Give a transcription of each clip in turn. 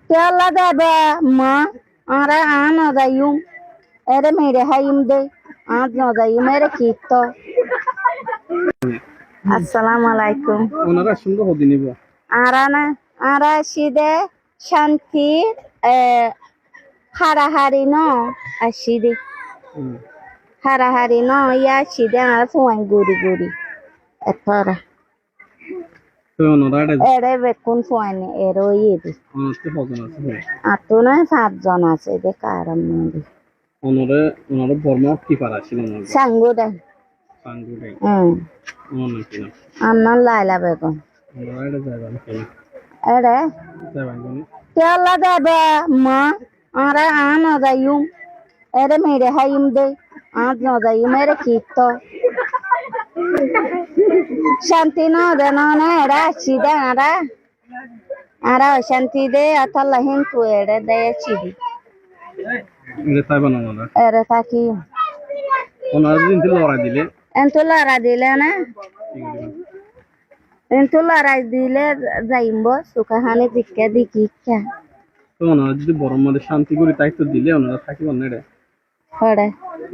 Tella debe ma ara ano dayum ere mere hayum de ano dayum ere kitto. Assalamu alaikum. ওনারা সুন্দর হদি নিব Arana ara shide shanti harahari no ashide harahari no ya shide ara fuan guri guri etara তো ওনারা এটা ere bekun fuan ero yedi honours হজন আছে atuna 7 জন আছে de karam mudi ওনারা বর্মা কি পারা ছিল ওনারা sanguda সাঙ্গুটাই hmm ওনারা কি না annan laila begon ওনারা এটা যাবেন কেন ere যাবেন কেন tella debe ma ara ano dayum ere mere hayum de ano dayum ere kitto shanti no de no ne era chide ara shanti de atalla hintu ere de chidi এটা যাবেন ওনারা ere taki ওনারা দিন লড়াই দিলে entulara dile na entulara dile jaimbo sukahane dikke dikikka তো ওনারা যদি বড় মাদের শান্তি করে দায়িত্ব দিলে ওনারা থাকিব না রে hore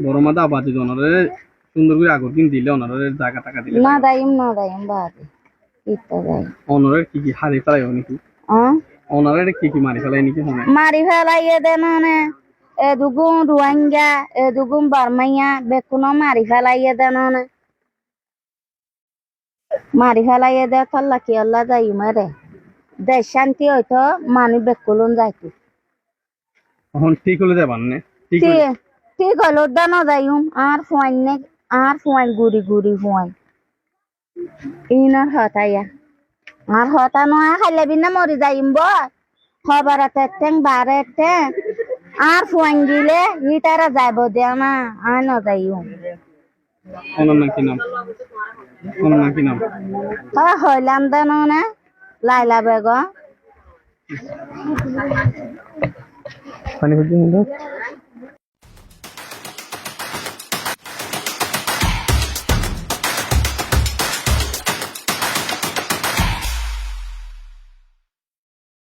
বড় মাদা আবার যদি ওনারা সুন্দর করে আগর দিন দিলে ওনারা জায়গা টাকা দিলে na dayim baade itta dai ওনারা কি কি হারি ফেলাই নাকি ওনারা কি কি মারি ফেলাই নাকি হনে mari felaye de none edugun ruanga edugun barmaya bekuno mari felaye de none mari felaye de talla ki alla dayumare de shanti hoyto mani bekulun jaiti এখন ঠিক হলে যাবান না ঠিক ti ti golo dano dayum ar fuan guri guri fuan inar hotaya ar hota no halle binna mori dayum bo khabarate teng barete আর Fuan দিলে ইটারা যাইব দেও না আনো যাইও ওনার নাকি নাম ওনার নাকি নাম হইলাম দেন না লাইলা বেগ পানি খুঁজে